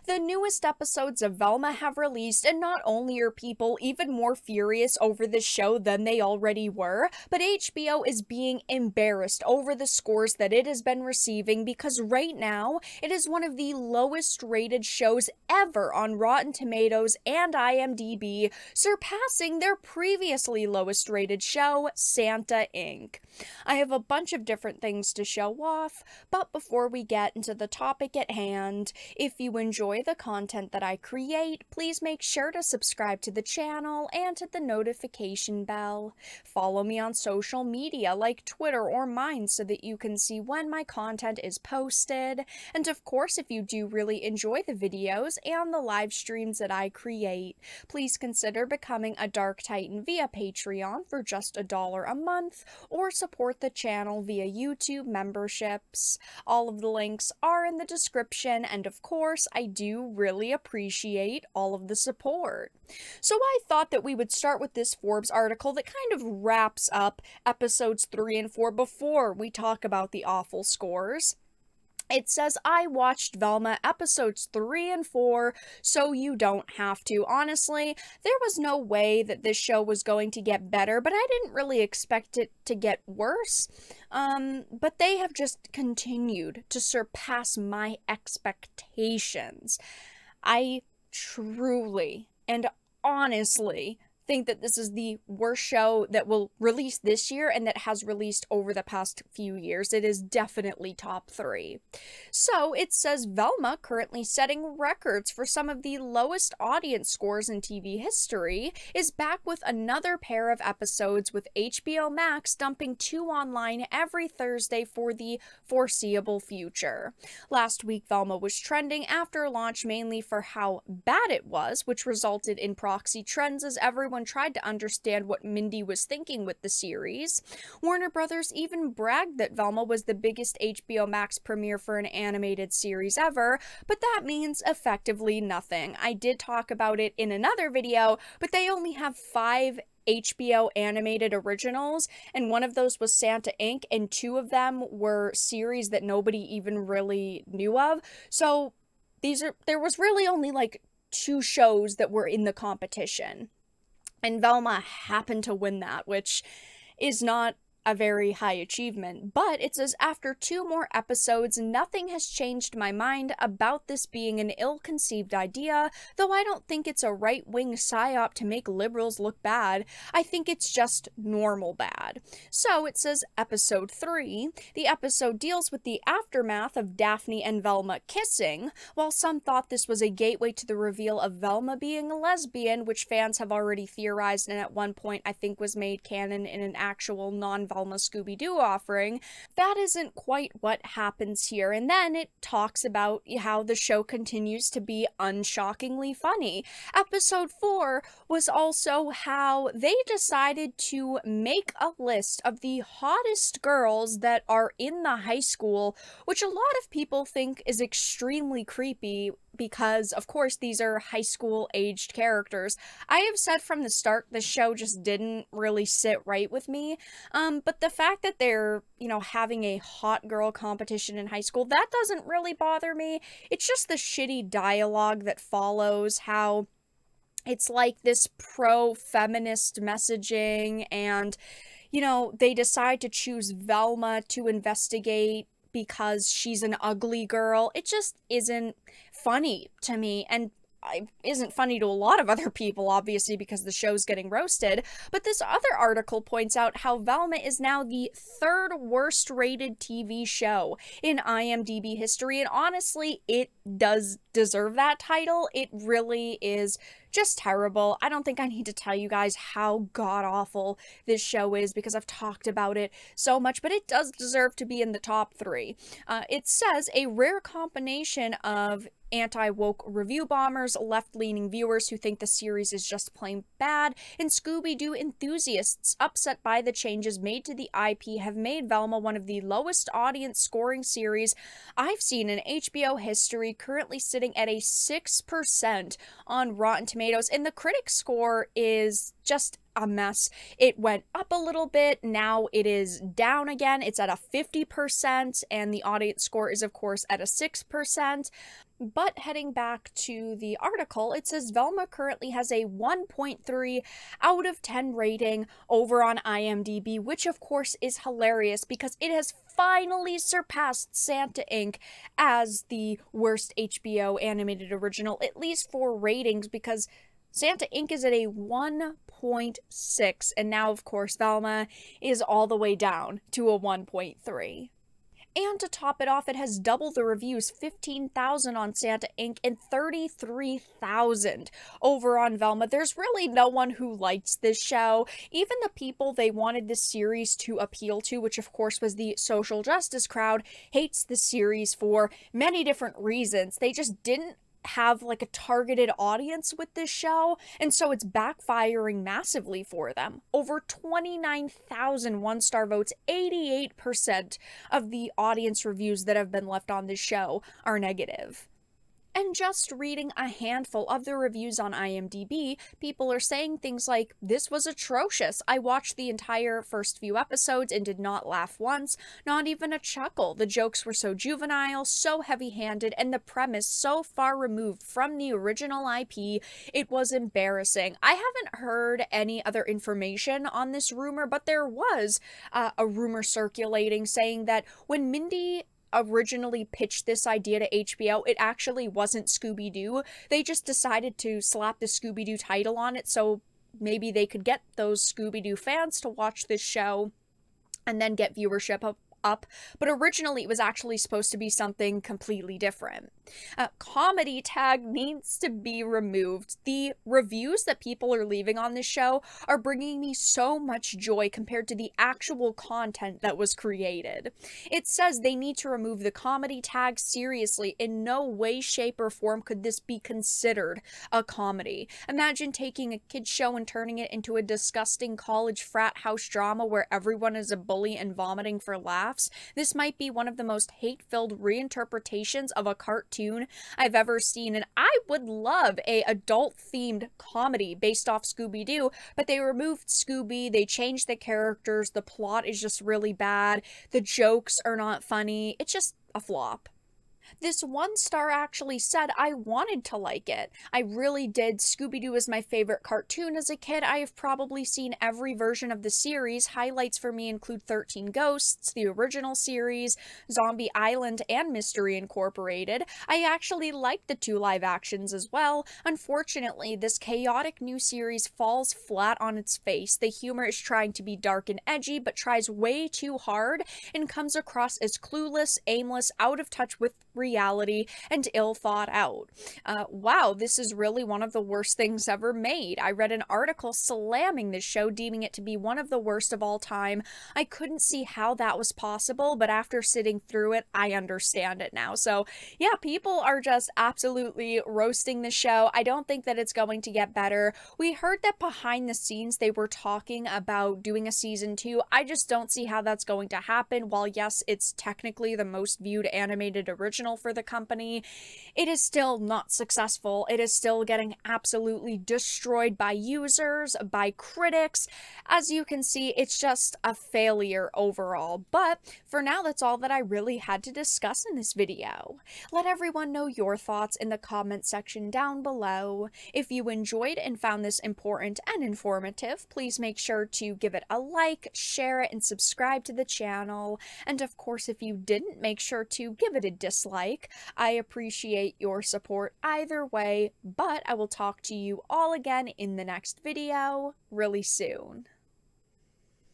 The newest episodes of Velma have released, and not only are people even more furious over this show than they already were, but HBO is being embarrassed over the scores that it has been receiving because right now it is one of the lowest rated shows ever on Rotten Tomatoes and IMDb, surpassing their previously lowest rated show, Santa Inc. I have a bunch of different things to show off, but before we get into the topic at hand, if you enjoy the content that I create, please make sure to subscribe to the channel and hit the notification bell. Follow me on social media like Twitter or mine so that you can see when my content is posted. And of course, if you do really enjoy the videos and the live streams that I create, please consider becoming a Dark Titan via Patreon for just $1 a month, or support the channel via YouTube memberships. All of the links are in the description, and of course, I do really appreciate all of the support. So I thought that we would start with this Forbes article that kind of wraps up episodes 3 and 4 before we talk about the awful scores. It says, I watched Velma episodes 3 and 4, so you don't have to. Honestly, there was no way that this show was going to get better, but I didn't really expect it to get worse. But they have just continued to surpass my expectations. I truly and honestly think that this is the worst show that will release this year and that has released over the past few years. It is definitely top 3. So it says Velma, currently setting records for some of the lowest audience scores in TV history, is back with another pair of episodes, with HBO Max dumping 2 online every Thursday for the foreseeable future. Last week, Velma was trending after launch mainly for how bad it was, which resulted in proxy trends as everyone tried to understand what Mindy was thinking with the series. Warner Brothers even bragged that Velma was the biggest HBO Max premiere for an animated series ever, but that means effectively nothing. I did talk about it in another video, but they only have 5 HBO animated originals, and one of those was Santa Inc., and 2 of them were series that nobody even really knew of. So there was really only like 2 shows that were in the competition. And Velma happened to win that, which is not a very high achievement, but it says, after 2 more episodes, nothing has changed my mind about this being an ill-conceived idea, though I don't think it's a right-wing psyop to make liberals look bad. I think it's just normal bad. So it says, episode 3. The episode deals with the aftermath of Daphne and Velma kissing. While some thought this was a gateway to the reveal of Velma being a lesbian, which fans have already theorized and at one point I think was made canon in an actual non-Velma Scooby-Doo offering, that isn't quite what happens here. And then it talks about how the show continues to be unshockingly funny. Episode 4 was also how they decided to make a list of the hottest girls that are in the high school, which a lot of people think is extremely creepy because, of course, these are high school aged characters. I have said from the start the show just didn't really sit right with me. But the fact that they're, having a hot girl competition in high school, that doesn't really bother me. It's just the shitty dialogue that follows, how it's like this pro-feminist messaging, and, they decide to choose Velma to investigate because she's an ugly girl. It just isn't funny to me, and isn't funny to a lot of other people, obviously, because the show's getting roasted. But this other article points out how Velma is now the 3rd worst rated TV show in IMDb history, and honestly, it does deserve that title. It really is just terrible. I don't think I need to tell you guys how god-awful this show is because I've talked about it so much, but it does deserve to be in the top 3. It says, a rare combination of anti-woke review bombers, left-leaning viewers who think the series is just plain bad, and Scooby-Doo enthusiasts upset by the changes made to the IP have made Velma one of the lowest audience scoring series I've seen in HBO history, currently sitting at a 6% on Rotten Tomatoes, and the critic score is just a mess. It went up a little bit, now it is down again. It's at a 50%, and the audience score is, of course, at a 6%. But heading back to the article, it says Velma currently has a 1.3 out of 10 rating over on IMDb, which of course is hilarious because it has finally surpassed Santa Inc. as the worst HBO animated original, at least for ratings, because Santa Inc. is at a 1.6, and now, of course, Velma is all the way down to a 1.3. And to top it off, it has double the reviews, 15,000 on Santa Inc. and 33,000 over on Velma. There's really no one who likes this show. Even the people they wanted this series to appeal to, which of course was the social justice crowd, hates the series for many different reasons. They just didn't have like a targeted audience with this show, and so it's backfiring massively for them. Over 29,000 one-star votes, 88% of the audience reviews that have been left on this show are negative. And just reading a handful of the reviews on IMDb, people are saying things like, "This was atrocious. I watched the entire first few episodes and did not laugh once, not even a chuckle. The jokes were so juvenile, so heavy-handed, and the premise so far removed from the original IP, it was embarrassing." I haven't heard any other information on this rumor, but there was a rumor circulating saying that when Mindy originally pitched this idea to HBO, it actually wasn't Scooby-Doo. They just decided to slap the Scooby-Doo title on it so maybe they could get those Scooby-Doo fans to watch this show and then get viewership up. But originally it was actually supposed to be something completely different. Comedy tag needs to be removed. The reviews that people are leaving on this show are bringing me so much joy compared to the actual content that was created. It says they need to remove the comedy tag. Seriously, in no way, shape, or form could this be considered a comedy. Imagine taking a kid's show and turning it into a disgusting college frat house drama where everyone is a bully and vomiting for laughs. This might be one of the most hate-filled reinterpretations of a cartoon I've ever seen, and I would love a adult-themed comedy based off Scooby-Doo, but they removed Scooby, they changed the characters, the plot is just really bad, the jokes are not funny, it's just a flop. This one star actually said, "I wanted to like it. I really did. Scooby-Doo is my favorite cartoon as a kid. I have probably seen every version of the series. Highlights for me include 13 Ghosts, the original series, Zombie Island, and Mystery Incorporated. I actually liked the 2 live actions as well. Unfortunately, this chaotic new series falls flat on its face. The humor is trying to be dark and edgy, but tries way too hard and comes across as clueless, aimless, out of touch with reality, and ill thought out." Wow, this is really one of the worst things ever made. I read an article slamming this show, deeming it to be one of the worst of all time. I couldn't see how that was possible, but after sitting through it, I understand it now. So yeah, people are just absolutely roasting the show. I don't think that it's going to get better. We heard that behind the scenes they were talking about doing a season 2. I just don't see how that's going to happen. While yes, it's technically the most viewed animated original for the company, it is still not successful. It is still getting absolutely destroyed by users, by critics. As you can see, it's just a failure overall. But for now, that's all that I really had to discuss in this video. Let everyone know your thoughts in the comment section down below. If you enjoyed and found this important and informative, please make sure to give it a like, share it, and subscribe to the channel. And of course, if you didn't, make sure to give it a dislike. I appreciate your support either way, but I will talk to you all again in the next video really soon.